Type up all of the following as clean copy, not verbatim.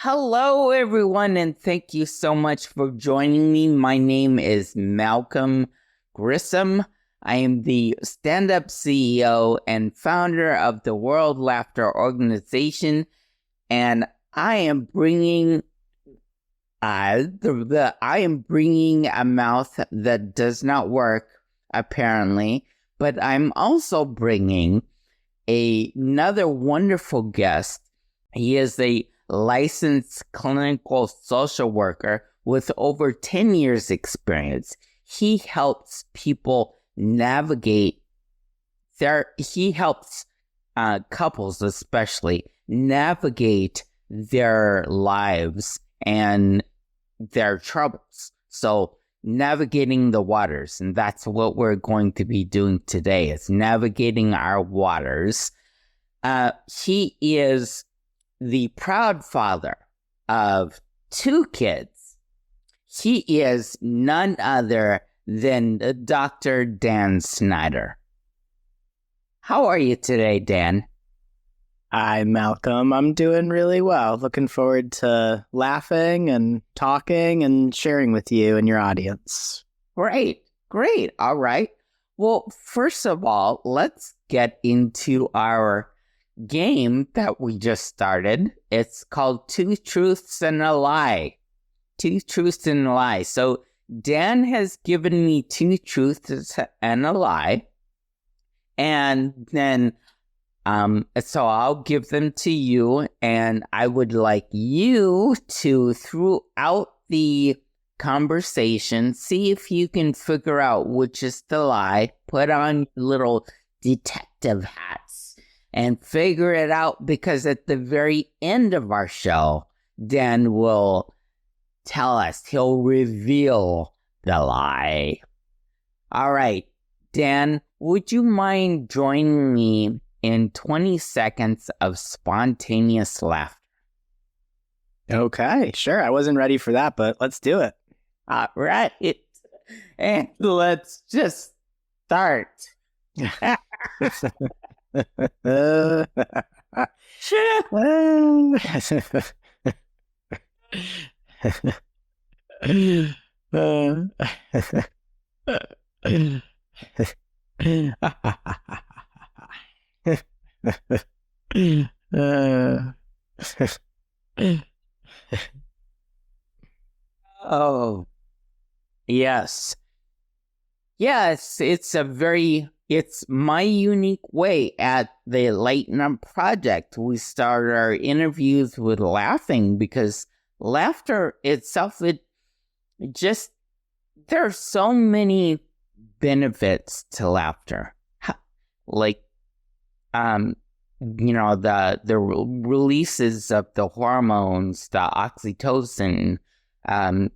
Hello, everyone, and thank you so much for joining me. My name is Malcolm Grissom. I am the stand-up CEO and founder of the World Laughter Organization, and I am bringing I am bringing a mouth that does not work, apparently, but I'm also bringing another wonderful guest. He is a licensed clinical social worker with over 10 years experience. He helps people navigate he helps couples especially navigate their lives and their troubles. So navigating the waters, and that's what we're going to be doing today, is navigating our waters. He is the proud father of 2 kids. He is none other than Dr. Dan Snyder. How are you today, Dan? Hi, Malcolm. I'm doing really well. Looking forward to laughing and talking and sharing with you and your audience. Great. All right. Well, first of all, let's get into our game that we just started. It's called Two Truths and a Lie. 2 truths and a lie. So Dan has given me 2 truths and a lie. And then so I'll give them to you, and I would like you to, throughout the conversation, see if you can figure out which is the lie. Put on little detective hats and figure it out, because at the very end of our show, Dan will tell us, he'll reveal the lie. All right, Dan, would you mind joining me in 20 seconds of spontaneous laughter? Okay, sure. I wasn't ready for that, but let's do it. All right, and let's just start. Oh, yes. Yes, it's my unique way at the Lightening Project. We start our interviews with laughing, because laughter itself, there are so many benefits to laughter. Like, the releases of the hormones, the oxytocin, the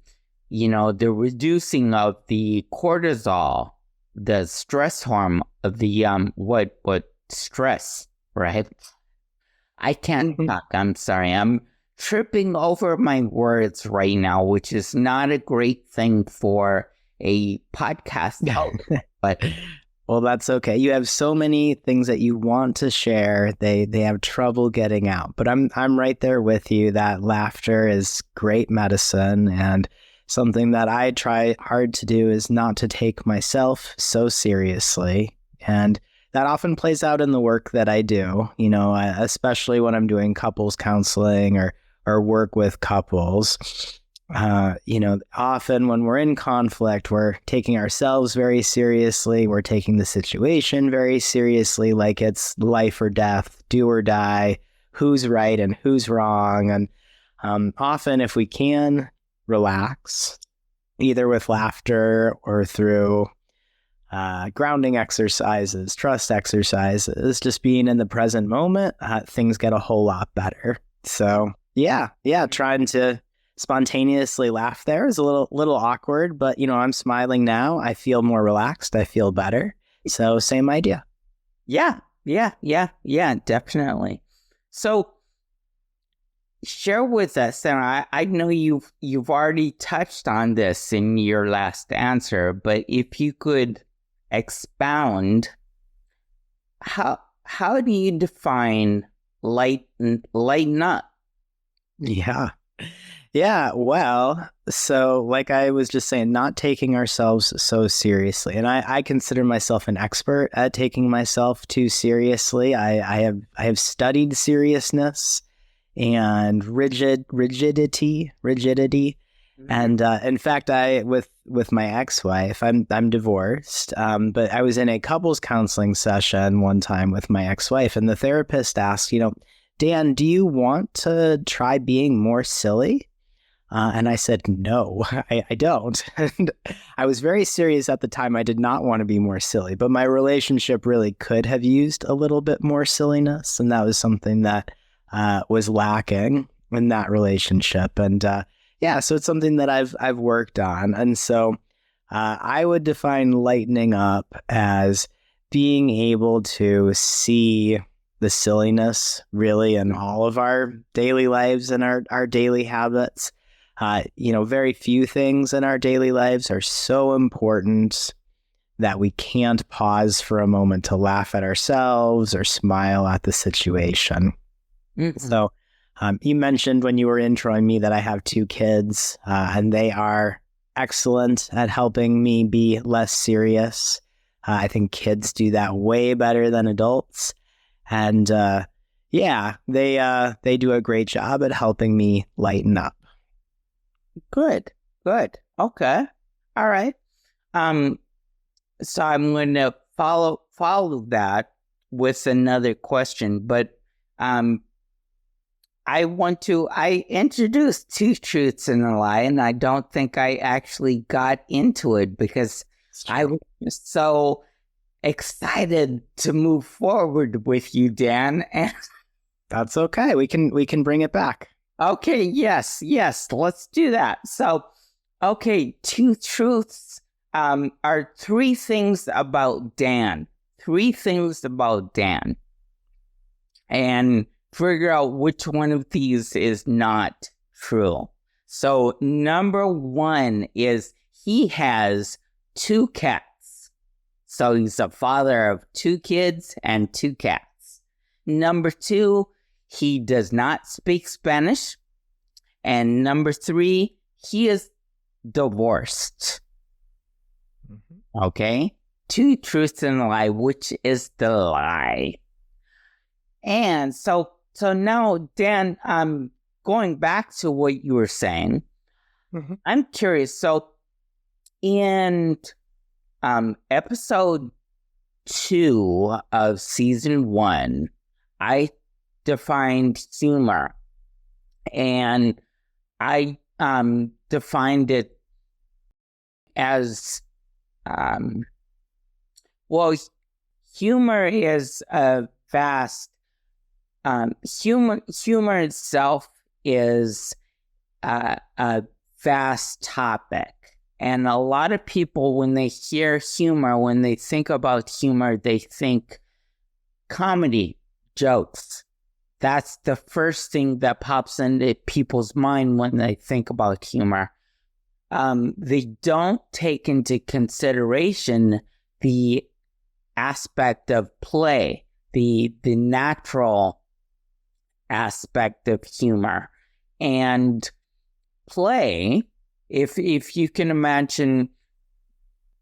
reducing of the cortisol, the stress hormone of the, stress, right? I can't talk. I'm sorry. I'm tripping over my words right now, which is not a great thing for a podcast host, but well, that's okay. You have so many things that you want to share. They have trouble getting out. But I'm right there with you that laughter is great medicine, and something that I try hard to do is not to take myself so seriously. And that often plays out in the work that I do, especially when I'm doing couples counseling or work with couples. Often when we're in conflict, we're taking ourselves very seriously. We're taking the situation very seriously, like it's life or death, do or die, who's right and who's wrong. And often, if we can relax, either with laughter or through grounding exercises, trust exercises, just being in the present moment, things get a whole lot better. So yeah, trying to spontaneously laugh there is a little awkward, but I'm smiling now. I feel more relaxed. I feel better. So same idea. Yeah, definitely. So share with us, and I know you've already touched on this in your last answer, but if you could expound, how do you define lighten up? Yeah. Yeah, well, so like I was just saying, not taking ourselves so seriously. And I consider myself an expert at taking myself too seriously. I have studied seriousness and rigidity. And in fact, I with my ex-wife, I'm divorced. But I was in a couples counseling session one time with my ex-wife, and the therapist asked, Dan, do you want to try being more silly? And I said, no, I don't. And I was very serious at the time. I did not want to be more silly, but my relationship really could have used a little bit more silliness. And that was something that was lacking in that relationship. And yeah, so it's something that I've worked on. And so I would define lightening up as being able to see the silliness really in all of our daily lives and our daily habits. Very few things in our daily lives are so important that we can't pause for a moment to laugh at ourselves or smile at the situation. Mm-hmm. So you mentioned when you were introing me that I have 2 kids, and they are excellent at helping me be less serious. I think kids do that way better than adults. And yeah, they do a great job at helping me lighten up. Good. Okay. All right. So I'm going to follow that with another question, but I introduced 2 truths and a lie, and I don't think I actually got into it because I was so excited to move forward with you, Dan. And that's okay. We can bring it back. Okay, yes, let's do that. So, okay, 2 truths are 3 things about Dan. 3 things about Dan. And figure out which one of these is not true. So, number 1 is he has 2 cats. So, he's a father of 2 kids and 2 cats. Number 2, he does not speak Spanish. And number 3, he is divorced. Mm-hmm. Okay? 2 truths and a lie. Which is the lie? And so now, Dan, going back to what you were saying, mm-hmm. I'm curious. So in episode 2 of season 1, I defined humor, and I defined it as humor is a vast humor itself is a vast topic, and a lot of people, when they hear humor, when they think about humor, they think comedy, jokes. That's the first thing that pops into people's mind when they think about humor. They don't take into consideration the aspect of play, the natural aspect of humor. And play, if you can imagine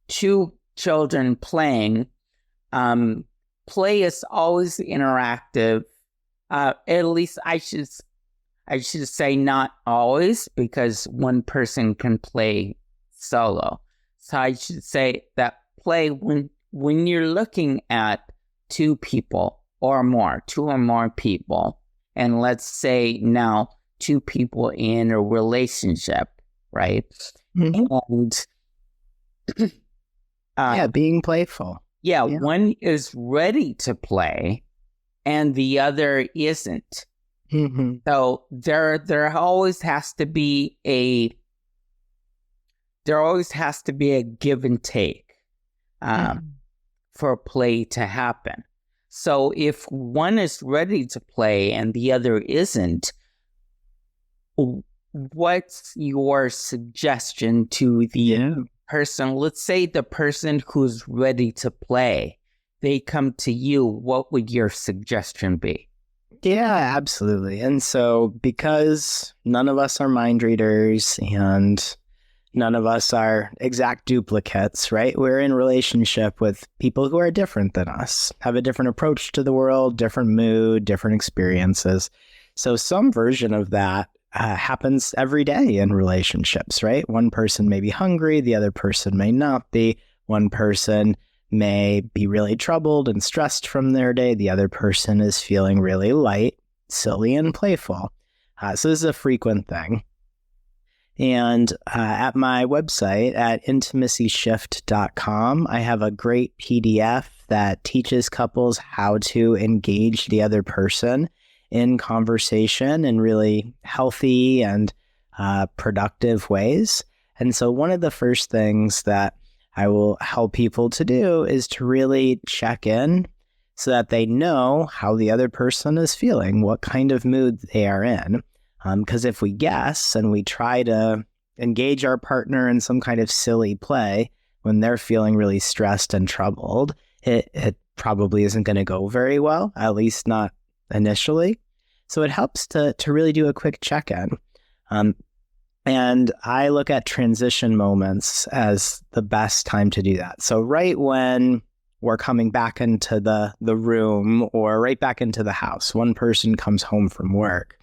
2 children playing, play is always interactive. At least I should say not always, because one person can play solo. So I should say that play, when you're looking at 2 people or more, 2 or more people, and let's say now 2 people in a relationship, right? Mm-hmm. And being playful. Yeah, one is ready to play and the other isn't. Mm-hmm. So there always has to be a give and take for play to happen. So if one is ready to play and the other isn't, what's your suggestion to the person? Let's say the person who's ready to play, they come to you. What would your suggestion be? Yeah, absolutely. And so because none of us are mind readers and none of us are exact duplicates, right? We're in relationship with people who are different than us, have a different approach to the world, different mood, different experiences. So some version of that happens every day in relationships, right? One person may be hungry, the other person may not be. One person may be really troubled and stressed from their day. The other person is feeling really light, silly, and playful. So this is a frequent thing. And at my website at intimacyshift.com, I have a great PDF that teaches couples how to engage the other person in conversation in really healthy and productive ways. And so one of the first things that I will help people to do is to really check in so that they know how the other person is feeling, what kind of mood they are in. Because if we guess and we try to engage our partner in some kind of silly play when they're feeling really stressed and troubled, it probably isn't going to go very well, at least not initially. So it helps to really do a quick check-in. And I look at transition moments as the best time to do that. So right when we're coming back into the room or right back into the house, one person comes home from work,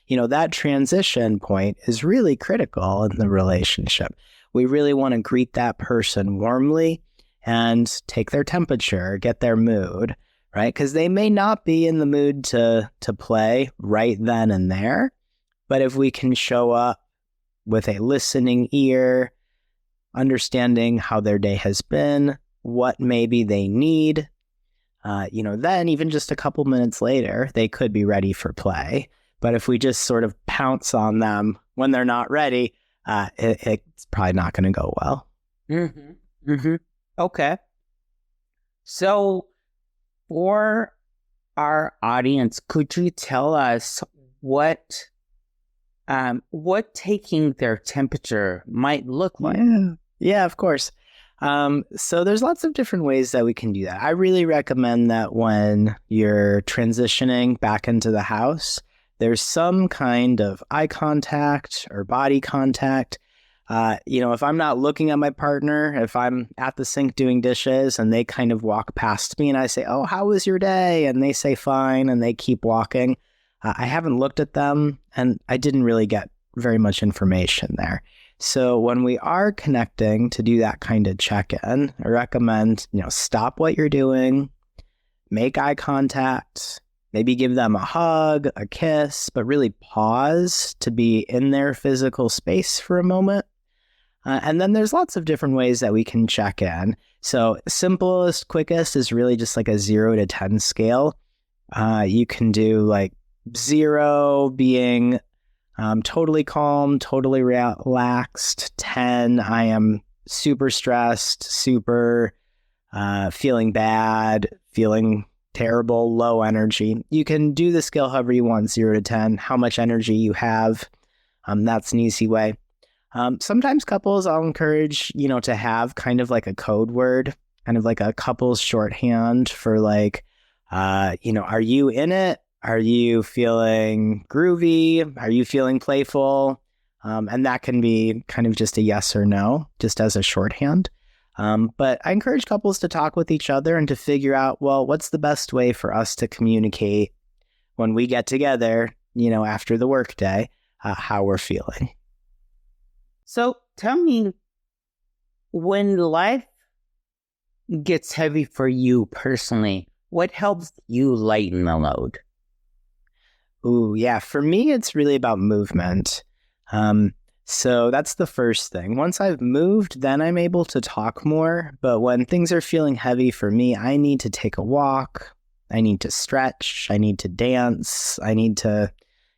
that transition point is really critical in the relationship. We really want to greet that person warmly and take their temperature, get their mood, right? Because they may not be in the mood to play right then and there. But if we can show up with a listening ear, understanding how their day has been, what maybe they need, then even just a couple minutes later, they could be ready for play. But if we just sort of pounce on them when they're not ready, it's probably not going to go well. Mm-hmm. Mm-hmm. Okay. So for our audience, could you tell us what taking their temperature might look like? Yeah, of course. So there's lots of different ways that we can do that. I really recommend that when you're transitioning back into the house, there's some kind of eye contact or body contact. If I'm not looking at my partner, if I'm at the sink doing dishes and they kind of walk past me and I say, "Oh, how was your day?" And they say, "Fine," and they keep walking. I haven't looked at them and I didn't really get very much information there. So when we are connecting to do that kind of check-in, I recommend, stop what you're doing, make eye contact, maybe give them a hug, a kiss, but really pause to be in their physical space for a moment. And then there's lots of different ways that we can check in. So simplest, quickest is really just like a 0 to 10 scale. You can do like 0 being totally calm, totally relaxed. 10, I am super stressed, super feeling bad, feeling terrible, low energy. You can do the scale however you want, 0 to 10, how much energy you have. That's an easy way. Sometimes couples I'll encourage, to have kind of like a code word, kind of like a couple's shorthand for like, are you in it? Are you feeling groovy? Are you feeling playful? And that can be kind of just a yes or no, just as a shorthand. But I encourage couples to talk with each other and to figure out, well, what's the best way for us to communicate when we get together, after the workday, how we're feeling. So tell me, when life gets heavy for you personally, what helps you lighten the load? Ooh, yeah. For me, it's really about movement. So that's the first thing. Once I've moved, then I'm able to talk more. But when things are feeling heavy for me, I need to take a walk. I need to stretch. I need to dance. I need to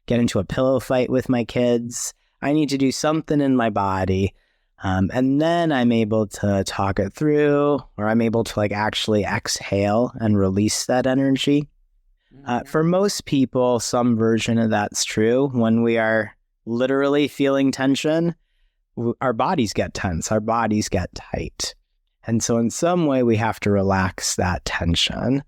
get into a pillow fight with my kids. I need to do something in my body. And then I'm able to talk it through, or I'm able to actually exhale and release that energy. For most people, some version of that's true. When we are literally feeling tension, our bodies get tense, our bodies get tight. And so in some way, we have to relax that tension.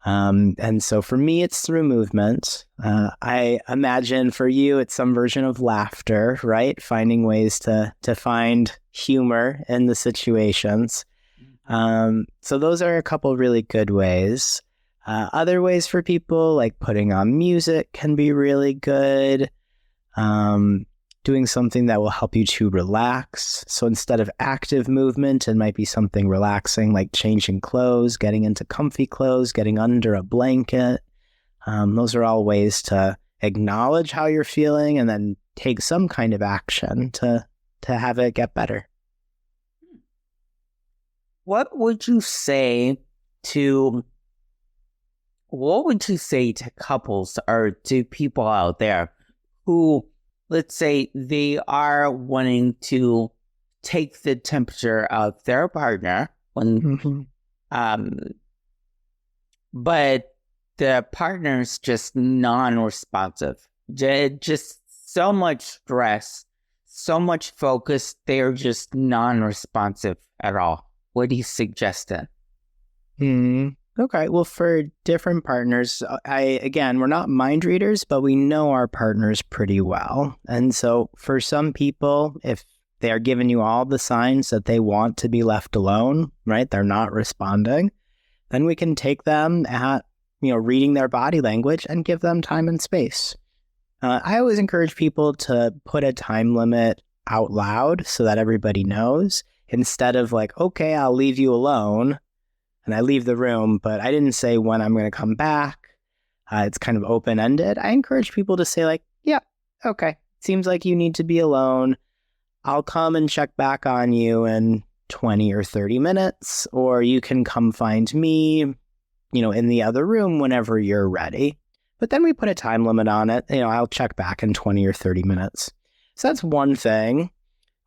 And so for me, it's through movement. I imagine for you, it's some version of laughter, right? Finding ways to find humor in the situations. So those are a couple really good ways. Other ways for people, like putting on music, can be really good. Doing something that will help you to relax. So instead of active movement, it might be something relaxing, like changing clothes, getting into comfy clothes, getting under a blanket. Those are all ways to acknowledge how you're feeling and then take some kind of action to have it get better. What would you say to couples or to people out there who, let's say, they are wanting to take the temperature of their partner but the partner's just non-responsive, just so much stress, so much focus, they're just non-responsive at all? What do you suggest then? Okay, well, for different partners, we're not mind readers, but we know our partners pretty well. And so for some people, if they are giving you all the signs that they want to be left alone, right, they're not responding, then we can take them at, reading their body language and give them time and space. I always encourage people to put a time limit out loud so that everybody knows, instead of like, okay, I'll leave you alone. And I leave the room, but I didn't say when I'm going to come back. It's kind of open-ended. I encourage people to say like, yeah, okay, seems like you need to be alone. I'll come and check back on you in 20 or 30 minutes, or you can come find me, in the other room whenever you're ready. But then we put a time limit on it. I'll check back in 20 or 30 minutes. So that's one thing.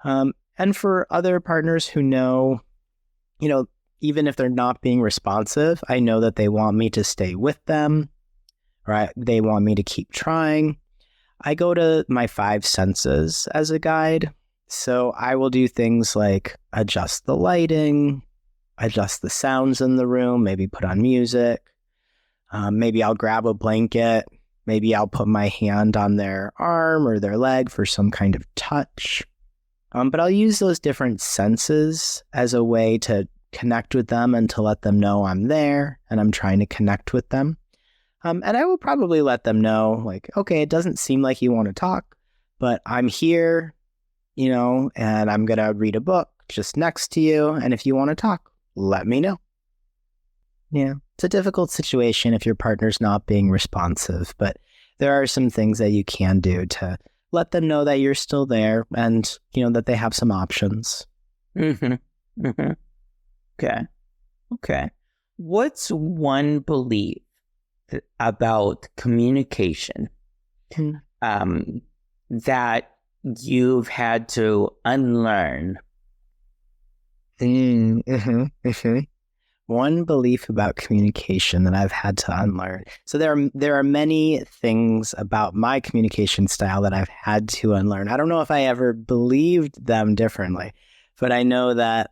And for other partners who know, even if they're not being responsive, I know that they want me to stay with them, right? They want me to keep trying. I go to my 5 senses as a guide. So I will do things like adjust the lighting, adjust the sounds in the room, maybe put on music. Maybe I'll grab a blanket. Maybe I'll put my hand on their arm or their leg for some kind of touch. But I'll use those different senses as a way to connect with them and to let them know I'm there and I'm trying to connect with them. And I will probably let them know, like, okay, it doesn't seem like you want to talk, but I'm here, and I'm going to read a book just next to you. And if you want to talk, let me know. Yeah, it's a difficult situation if your partner's not being responsive, but there are some things that you can do to let them know that you're still there and, that they have some options. Okay. What's one belief about communication that you've had to unlearn? One belief about communication that I've had to unlearn. So there are many things about my communication style that I've had to unlearn. I don't know if I ever believed them differently, but I know that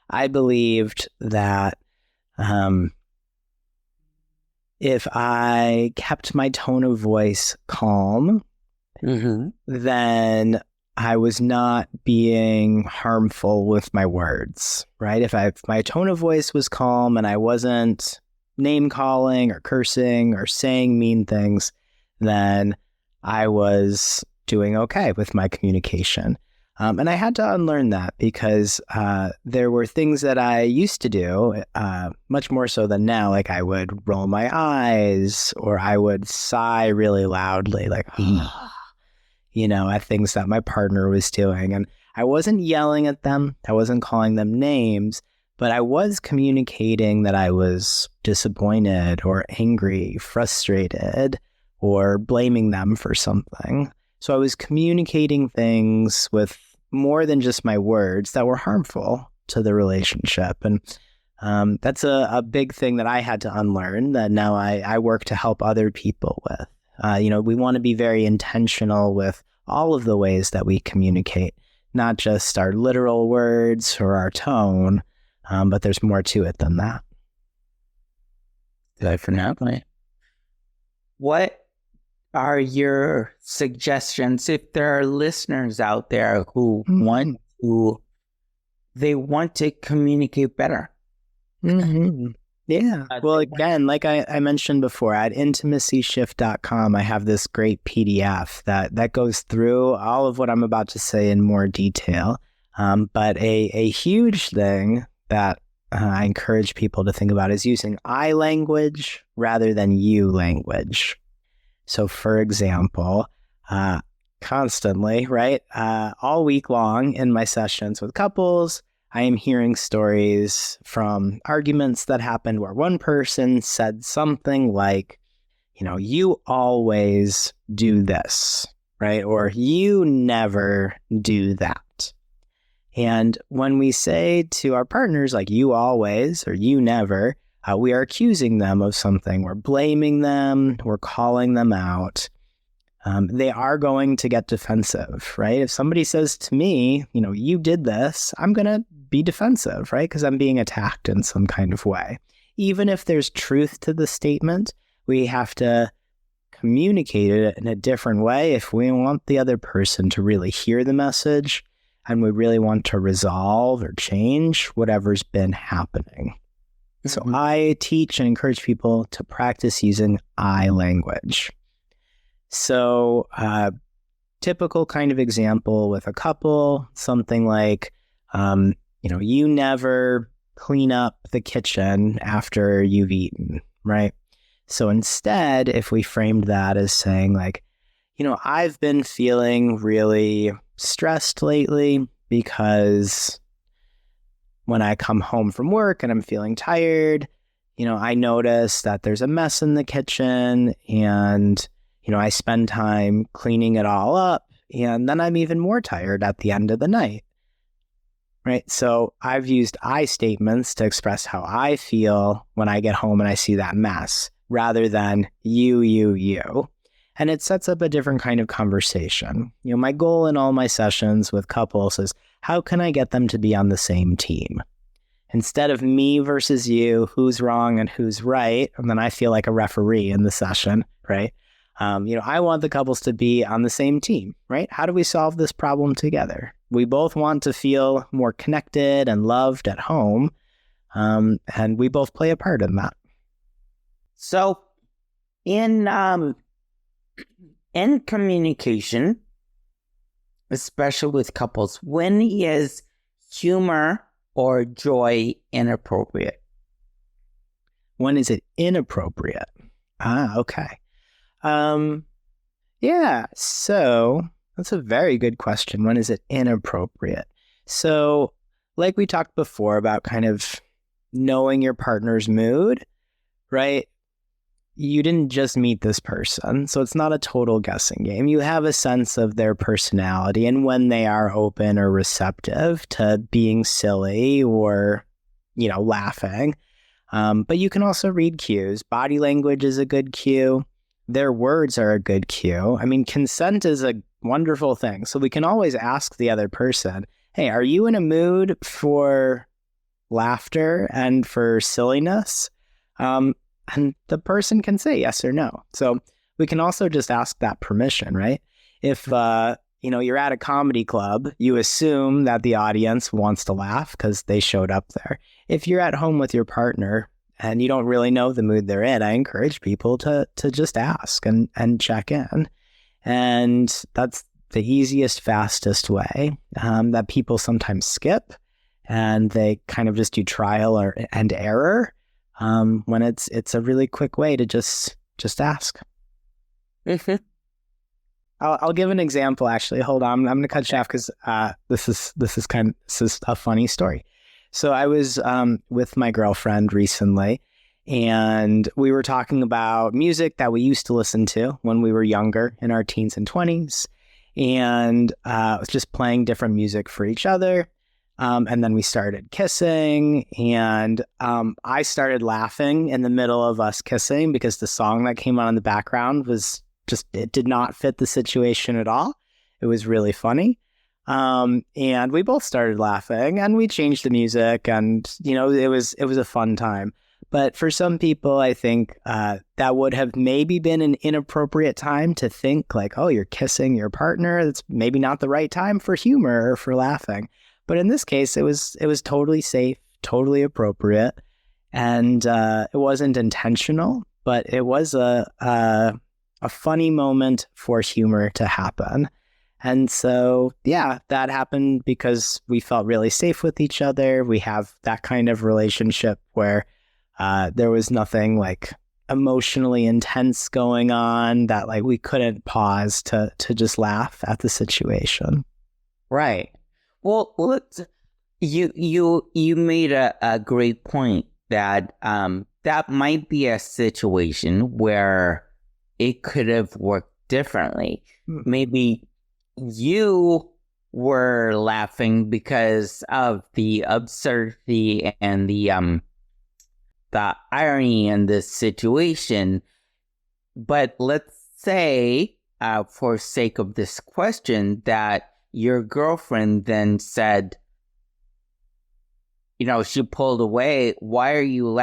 I believed that if I kept my tone of voice calm, then I was not being harmful with my words, right? If my tone of voice was calm and I wasn't name calling or cursing or saying mean things, then I was doing okay with my communication. And I had to unlearn that because there were things that I used to do, much more so than now. Like I would roll my eyes or I would sigh really loudly, like, at things that my partner was doing. And I wasn't yelling at them. I wasn't calling them names, but I was communicating that I was disappointed or angry, frustrated, or blaming them for something. So I was communicating things with more than just my words that were harmful to the relationship. And that's a big thing that I had to unlearn that now I work to help other people with. We want to be very intentional with all of the ways that we communicate, not just our literal words or our tone, but there's more to it than that. Definitely. What are your suggestions if there are listeners out there who want to communicate better? Yeah. Well, again, like I mentioned before, at intimacyshift.com, I have this great PDF that goes through all of what I'm about to say in more detail. But a huge thing that I encourage people to think about is using I language rather than you language. So, for example, constantly, right, all week long in my sessions with couples, I am hearing stories from arguments that happened where one person said something like, you always do this, right? Or you never do that. And when we say to our partners, like, you always or you never, we are accusing them of something. We're blaming them. We're calling them out. They are going to get defensive, right? If somebody says to me, you did this, I'm going to be defensive, right? Because I'm being attacked in some kind of way. Even if there's truth to the statement, we have to communicate it in a different way if we want the other person to really hear the message and we really want to resolve or change whatever's been happening. So I teach and encourage people to practice using I language. So typical kind of example with a couple, something like, you never clean up the kitchen after you've eaten, right? So instead, if we framed that as saying like, I've been feeling really stressed lately because when I come home from work and I'm feeling tired, I notice that there's a mess in the kitchen and, I spend time cleaning it all up and then I'm even more tired at the end of the night, right? So I've used I statements to express how I feel when I get home and I see that mess rather than you. And it sets up a different kind of conversation. My goal in all my sessions with couples is how can I get them to be on the same team? Instead of me versus you, who's wrong and who's right, and then I feel like a referee in the session, right? I want the couples to be on the same team, right? How do we solve this problem together? We both want to feel more connected and loved at home, and we both play a part in that. So, in communication, especially with couples, when is humor or joy inappropriate? When is it inappropriate? Okay. Yeah, so that's a very good question. When is it inappropriate? So, like we talked before about kind of knowing your partner's mood, right? You didn't just meet this person, so it's not a total guessing game. You have a sense of their personality and when they are open or receptive to being silly or, laughing. But you can also read cues. Body language is a good cue. Their words are a good cue. I mean, consent is a wonderful thing. So we can always ask the other person, hey, are you in a mood for laughter and for silliness? And the person can say yes or no. So we can also just ask that permission, right? If, you're at a comedy club, you assume that the audience wants to laugh because they showed up there. If you're at home with your partner and you don't really know the mood they're in, I encourage people to just ask and check in. And that's the easiest, fastest way that people sometimes skip. And they kind of just do trial and error when it's a really quick way to just ask. Mm-hmm. I'll give an example, actually. Hold on. I'm going to cut you off because this is a funny story. So I was with my girlfriend recently, and we were talking about music that we used to listen to when we were younger in our teens and 20s. And I was just playing different music for each other. And then we started kissing, and I started laughing in the middle of us kissing because the song that came on in the background was it did not fit the situation at all. It was really funny. And we both started laughing and we changed the music and, it was a fun time. But for some people, I think that would have maybe been an inappropriate time to think like, oh, you're kissing your partner. That's maybe not the right time for humor or for laughing. But in this case, it was totally safe, totally appropriate. And it wasn't intentional, but it was a funny moment for humor to happen. And so, yeah, that happened because we felt really safe with each other. We have that kind of relationship where there was nothing like emotionally intense going on that like we couldn't pause to just laugh at the situation. Right. Well, you made a great point that that might be a situation where it could have worked differently. Maybe you were laughing because of the absurdity and the irony in this situation. But let's say, for sake of this question, that your girlfriend then said, she pulled away. Why are you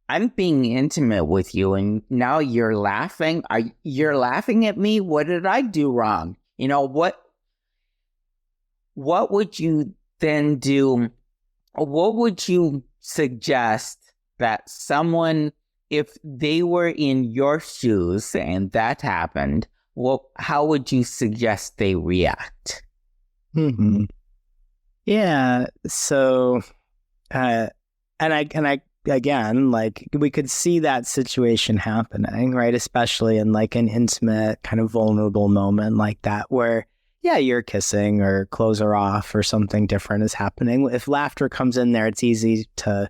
I'm being intimate with you and now you're laughing? You're laughing at me? What did I do wrong? What would you then do? What would you suggest that someone, if they were in your shoes and that happened, how would you suggest they react? Mm-hmm. Yeah. So, and I again, like we could see that situation happening, right? Especially in like an intimate kind of vulnerable moment like that, where, yeah, you're kissing or clothes are off or something different is happening. If laughter comes in there, it's easy to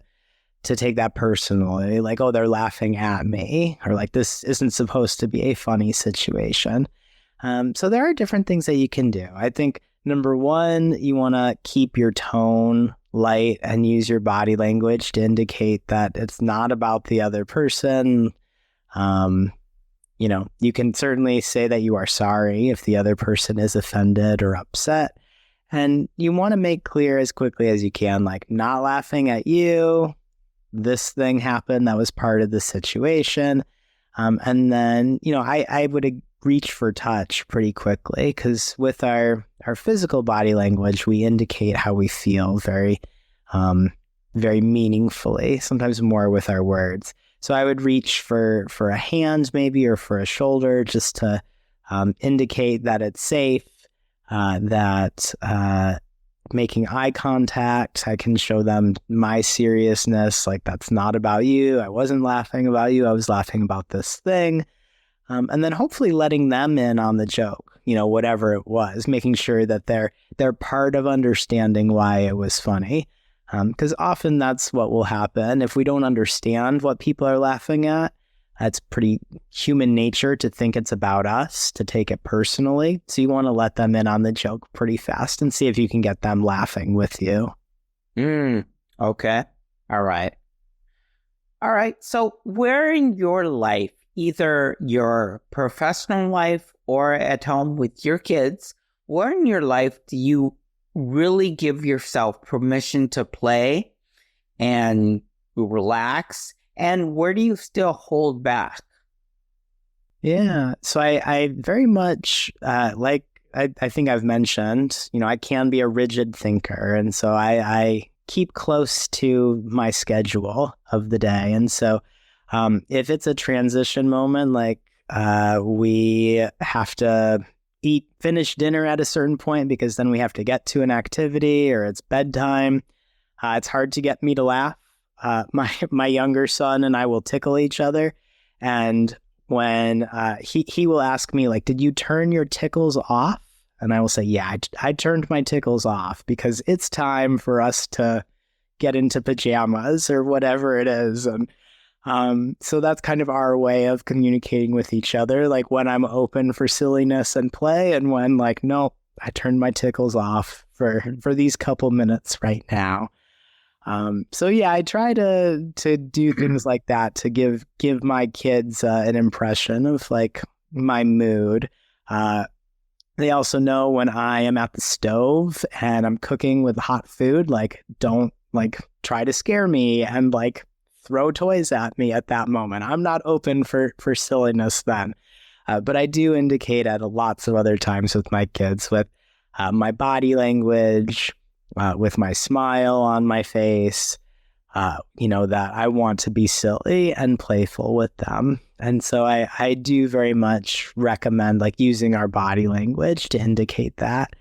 take that personally, like, oh, they're laughing at me, or like this isn't supposed to be a funny situation. So there are different things that you can do. I think number one, you want to keep your tone light and use your body language to indicate that it's not about the other person. You can certainly say that you are sorry if the other person is offended or upset. And you want to make clear as quickly as you can, like, not laughing at you. This thing happened that was part of the situation. And then, I would reach for touch pretty quickly, because with our physical body language, we indicate how we feel very, very meaningfully, sometimes more with our words. So I would reach for a hand maybe, or for a shoulder, just to indicate that it's safe, that making eye contact, I can show them my seriousness, like that's not about you. I wasn't laughing about you. I was laughing about this thing. And then hopefully letting them in on the joke, whatever it was, making sure that they're part of understanding why it was funny. Because often that's what will happen. If we don't understand what people are laughing at, that's pretty human nature to think it's about us, to take it personally. So you want to let them in on the joke pretty fast and see if you can get them laughing with you. Okay. All right. So where in your life, either your professional life or at home with your kids, where in your life do you really give yourself permission to play and relax? And where do you still hold back? Yeah, so I very much, I think I've mentioned, I can be a rigid thinker. And so I keep close to my schedule of the day. And so if it's a transition moment, like we have to finish dinner at a certain point because then we have to get to an activity, or it's bedtime, it's hard to get me to laugh. My younger son and I will tickle each other, and when he will ask me, like, did you turn your tickles off? And I will say, yeah, I turned my tickles off because it's time for us to get into pajamas or whatever it is. And so that's kind of our way of communicating with each other, like when I'm open for silliness and play, and when like, no, I turned my tickles off for these couple minutes right now. So yeah, I try to do things like that to give my kids an impression of like my mood. They also know when I am at the stove and I'm cooking with hot food, like don't try to scare me and like throw toys at me at that moment. I'm not open for silliness then. But I do indicate at lots of other times with my kids with my body language, with my smile on my face, that I want to be silly and playful with them. And so I do very much recommend like using our body language to indicate that.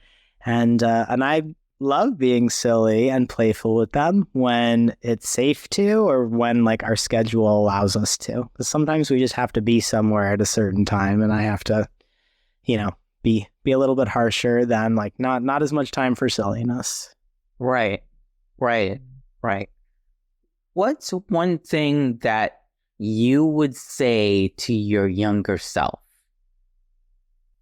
And I love being silly and playful with them when it's safe to, or when like our schedule allows us to. Because sometimes we just have to be somewhere at a certain time, and I have to, be a little bit harsher than like not as much time for silliness. Right. What's one thing that you would say to your younger self?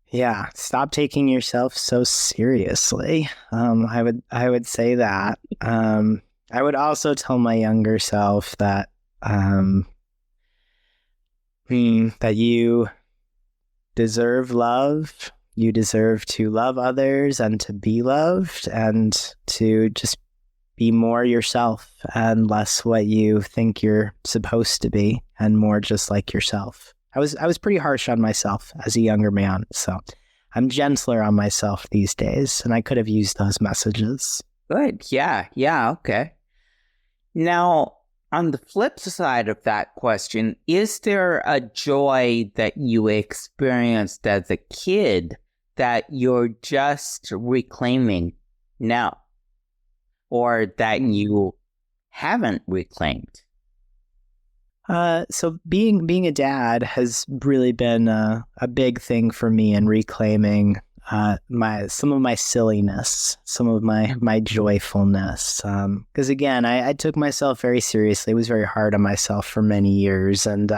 Yeah, stop taking yourself so seriously. I would say that. I would also tell my younger self that that you deserve love. You deserve to love others and to be loved, and to just be more yourself and less what you think you're supposed to be, and more just like yourself. I was pretty harsh on myself as a younger man, so I'm gentler on myself these days, and I could have used those messages. Good. Yeah, okay. Now, on the flip side of that question, is there a joy that you experienced as a kid that you're just reclaiming now, or that you haven't reclaimed? So being a dad has really been a big thing for me in reclaiming some of my silliness, some of my joyfulness. Because again, I took myself very seriously. I was very hard on myself for many years, and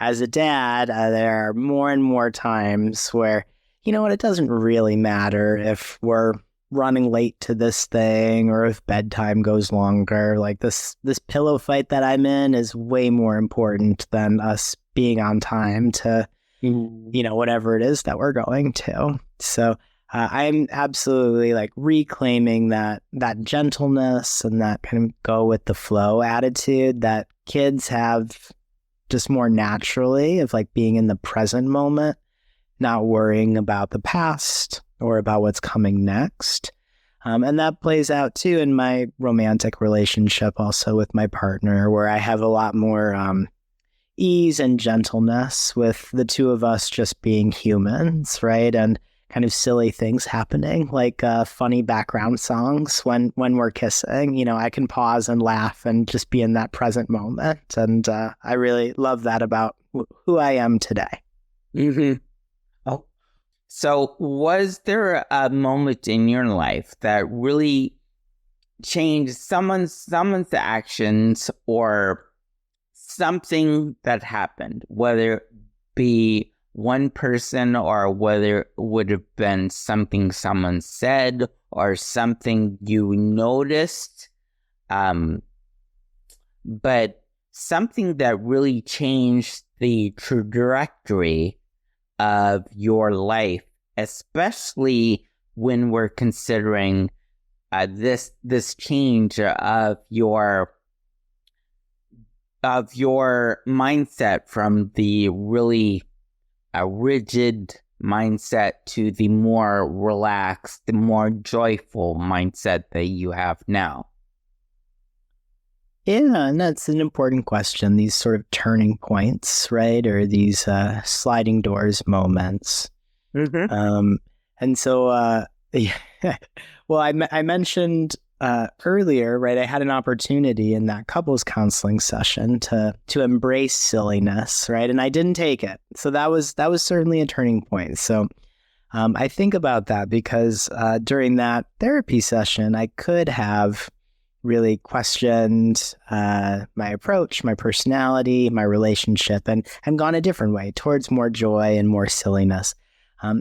as a dad, there are more and more times where it doesn't really matter if we're running late to this thing or if bedtime goes longer. Like this pillow fight that I'm in is way more important than us being on time to whatever it is that we're going to. So I'm absolutely like reclaiming that gentleness and that kind of go with the flow attitude that kids have just more naturally, of like being in the present moment, not worrying about the past or about what's coming next. And that plays out too in my romantic relationship also with my partner, where I have a lot more ease and gentleness with the two of us just being humans, right? And kind of silly things happening, like funny background songs when we're kissing. I can pause and laugh and just be in that present moment. And I really love that about who I am today. Mm-hmm. Oh. So was there a moment in your life that really changed someone's actions, or something that happened, whether it be one person or whether it would have been something someone said or something you noticed, but something that really changed the trajectory of your life, especially when we're considering this change of your mindset from the really rigid mindset to the more relaxed, the more joyful mindset that you have now? Yeah, and that's an important question. These sort of turning points, right? Or these sliding doors moments. Mm-hmm. And so, well, I mentioned earlier, right? I had an opportunity in that couples counseling session to embrace silliness, right? And I didn't take it. So that was certainly a turning point. So I think about that because during that therapy session, I could have really questioned my approach, my personality, my relationship, and gone a different way towards more joy and more silliness.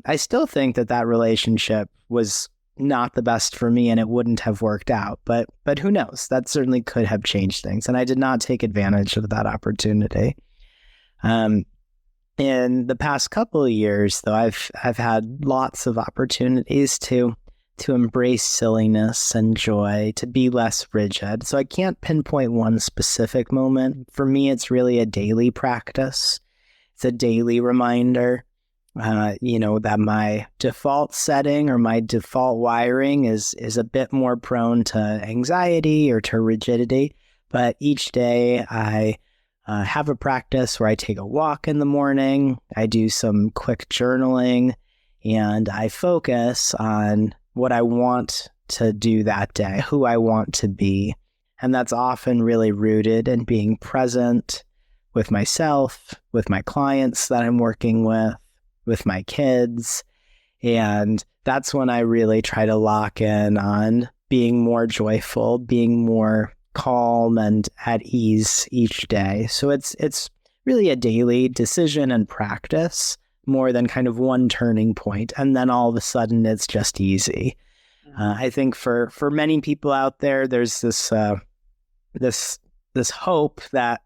I still think that relationship was not the best for me and it wouldn't have worked out, but who knows? That certainly could have changed things, and I did not take advantage of that opportunity. In the past couple of years, though, I've had lots of opportunities to to embrace silliness and joy, to be less rigid. So I can't pinpoint one specific moment. For me, it's really a daily practice. It's a daily reminder, that my default setting or my default wiring is a bit more prone to anxiety or to rigidity. But each day I have a practice where I take a walk in the morning, I do some quick journaling, and I focus on what I want to do that day, who I want to be. And that's often really rooted in being present with myself, with my clients that I'm working with my kids. And that's when I really try to lock in on being more joyful, being more calm and at ease each day. So it's really a daily decision and practice more than kind of one turning point, and then all of a sudden it's just easy. I think for many people out there, there's this hope that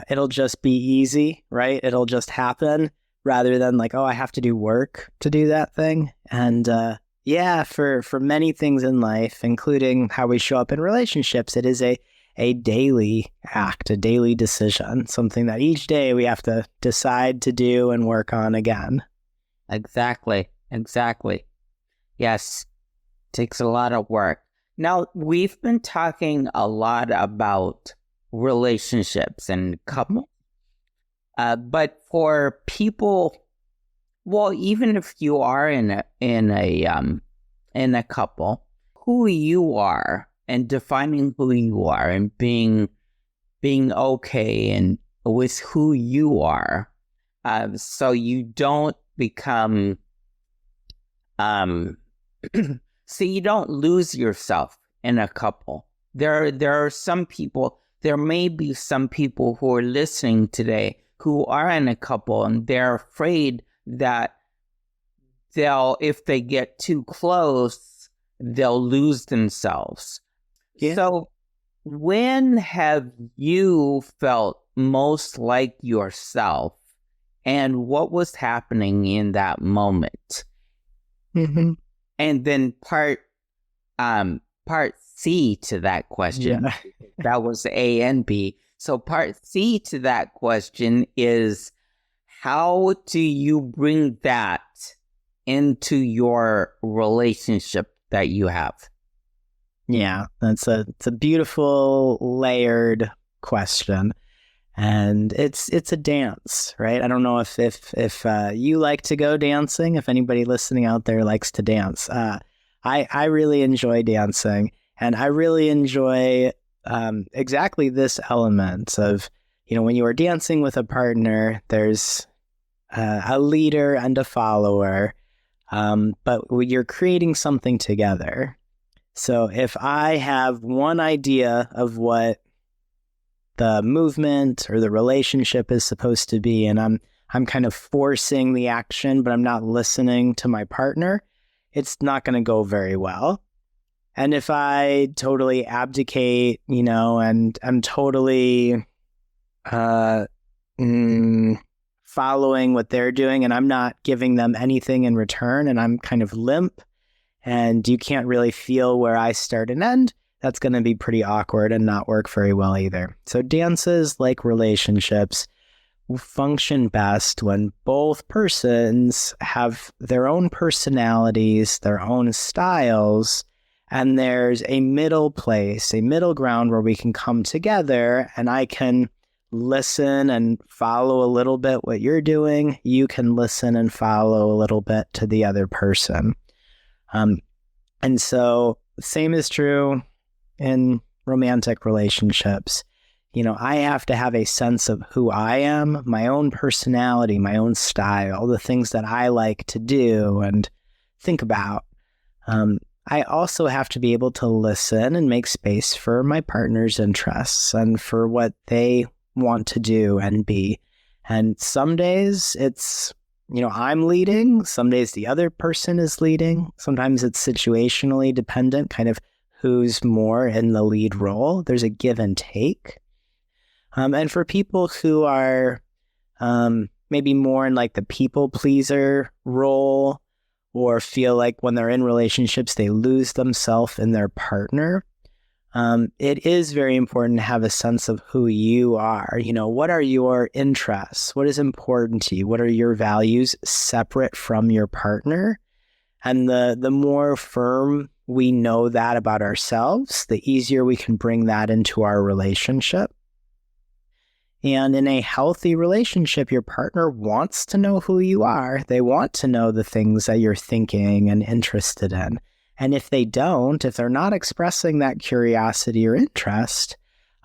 it'll just be easy, right? It'll just happen, rather than like, oh, I have to do work to do that thing. And for many things in life, including how we show up in relationships, it is a daily act, a daily decision, something that each day we have to decide to do and work on again. Exactly. Yes, takes a lot of work. Now, we've been talking a lot about relationships and couples. But for people, well, even if you are in a couple, who you are and defining who you are and being okay and with who you are, so you don't become so you don't lose yourself in a couple. There are some people. There may be some people who are listening today who are in a couple, and they're afraid that if they get too close, they'll lose themselves. Yeah. So when have you felt most like yourself, and what was happening in that moment? Mm-hmm. And then part C to that question, that was A and B. So part C to that question is, how do you bring that into your relationship that you have? Yeah, it's a beautiful layered question, and it's a dance, right? I don't know if you like to go dancing. If anybody listening out there likes to dance, I really enjoy dancing, and I really enjoy exactly this element of, when you are dancing with a partner, there's a leader and a follower, but you're creating something together. So if I have one idea of what the movement or the relationship is supposed to be, and I'm kind of forcing the action, but I'm not listening to my partner, it's not going to go very well. And if I totally abdicate, and I'm totally following what they're doing, and I'm not giving them anything in return, and I'm kind of limp, and you can't really feel where I start and end, that's going to be pretty awkward and not work very well either. So dances, like relationships, function best when both persons have their own personalities, their own styles, and there's a middle place, a middle ground where we can come together, and I can listen and follow a little bit what you're doing. You can listen and follow a little bit to the other person. And so same is true in romantic relationships. I have to have a sense of who I am, my own personality, my own style, the things that I like to do and think about. I also have to be able to listen and make space for my partner's interests and for what they want to do and be. And some days it's, I'm leading. Some days the other person is leading. Sometimes it's situationally dependent, kind of who's more in the lead role. There's a give and take. And for people who are maybe more in like the people pleaser role, or feel like when they're in relationships, they lose themselves in their partner. It is very important to have a sense of who you are. What are your interests? What is important to you? What are your values separate from your partner? And the more firm we know that about ourselves, the easier we can bring that into our relationship. And in a healthy relationship, your partner wants to know who you are. They want to know the things that you're thinking and interested in. And if they don't, if they're not expressing that curiosity or interest,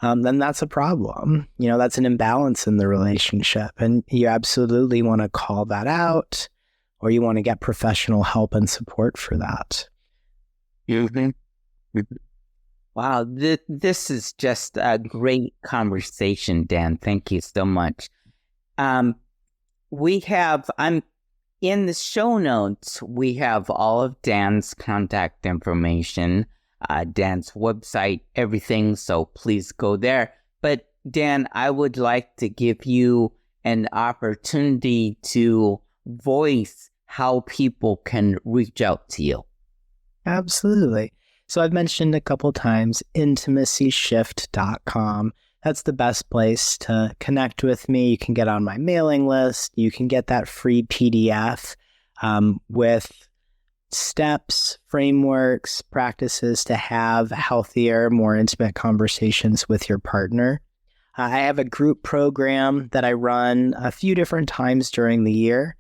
then that's a problem. That's an imbalance in the relationship. And you absolutely want to call that out, or you want to get professional help and support for that. Wow, this is just a great conversation, Dan. Thank you so much. In the show notes, we have all of Dan's contact information, Dan's website, everything, so please go there. But Dan, I would like to give you an opportunity to voice how people can reach out to you. Absolutely. So I've mentioned a couple times intimacyshift.com. That's the best place to connect with me. You can get on my mailing list. You can get that free PDF with steps, frameworks, practices to have healthier, more intimate conversations with your partner. I have a group program that I run a few different times during the year.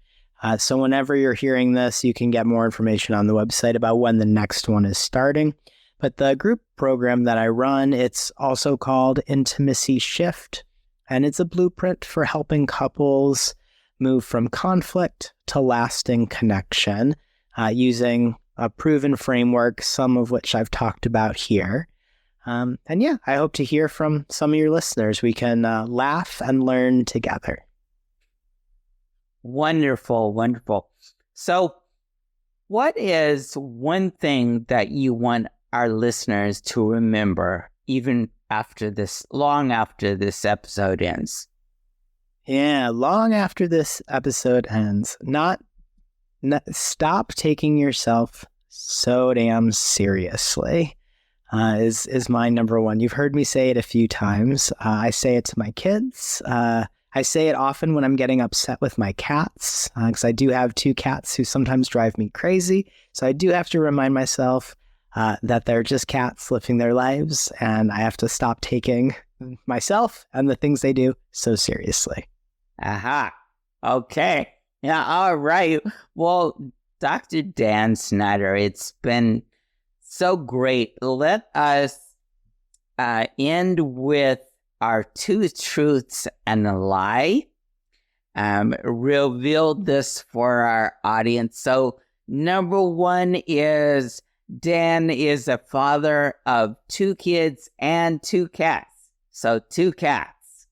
So whenever you're hearing this, you can get more information on the website about when the next one is starting. But the group program that I run, it's also called Intimacy Shift, and it's a blueprint for helping couples move from conflict to lasting connection using a proven framework, some of which I've talked about here. I hope to hear from some of your listeners. We can laugh and learn together. Wonderful, wonderful. So what is one thing that you want our listeners to remember even long after this episode ends? Yeah, long after this episode ends. Stop taking yourself so damn seriously is my number one. You've heard me say it a few times. I say it to my kids. I say it often when I'm getting upset with my cats, because I do have 2 cats who sometimes drive me crazy. So I do have to remind myself that they're just cats living their lives, and I have to stop taking myself and the things they do so seriously. Aha. Okay. Yeah, all right. Well, Dr. Dan Snyder, it's been so great. Let us end with our 2 truths and a lie. Reveal this for our audience. So, number 1 is Dan is a father of 2 kids and 2 cats. So 2 cats.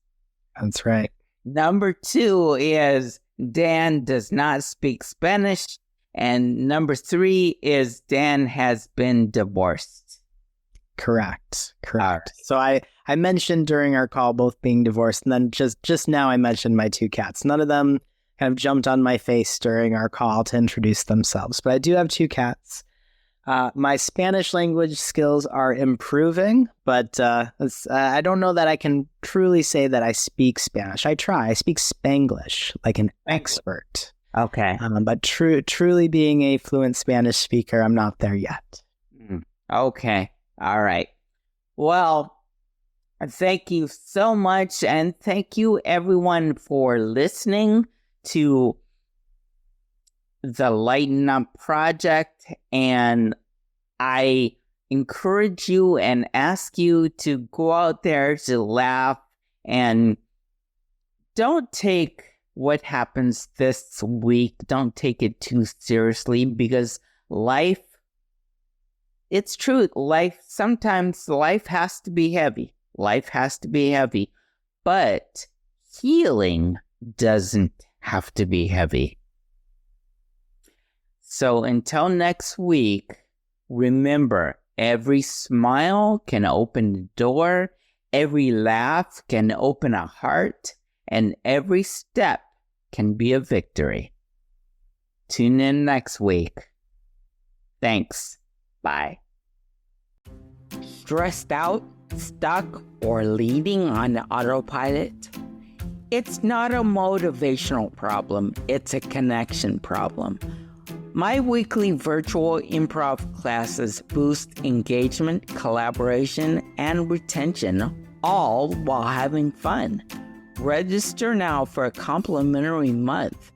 That's right. Number 2 is Dan does not speak Spanish. And number 3 is Dan has been divorced. Correct. Right. So I mentioned during our call both being divorced, and then just now I mentioned my 2 cats. None of them kind of jumped on my face during our call to introduce themselves, but I do have 2 cats. My Spanish language skills are improving, but I don't know that I can truly say that I speak Spanish. I try. I speak Spanglish like an expert. Okay. But truly being a fluent Spanish speaker, I'm not there yet. Okay. All right. Well, thank you so much, and thank you everyone for listening to the Lighten Up Project, and I encourage you and ask you to go out there to laugh, and don't take what happens this week, don't take it too seriously, because it's true, sometimes life has to be heavy. Life has to be heavy, but healing doesn't have to be heavy. So until next week, remember, every smile can open a door, every laugh can open a heart, and every step can be a victory. Tune in next week. Thanks. Bye. Stressed out, stuck, or leading on autopilot? It's not a motivational problem, it's a connection problem. My weekly virtual improv classes boost engagement, collaboration, and retention, all while having fun. Register now for a complimentary month.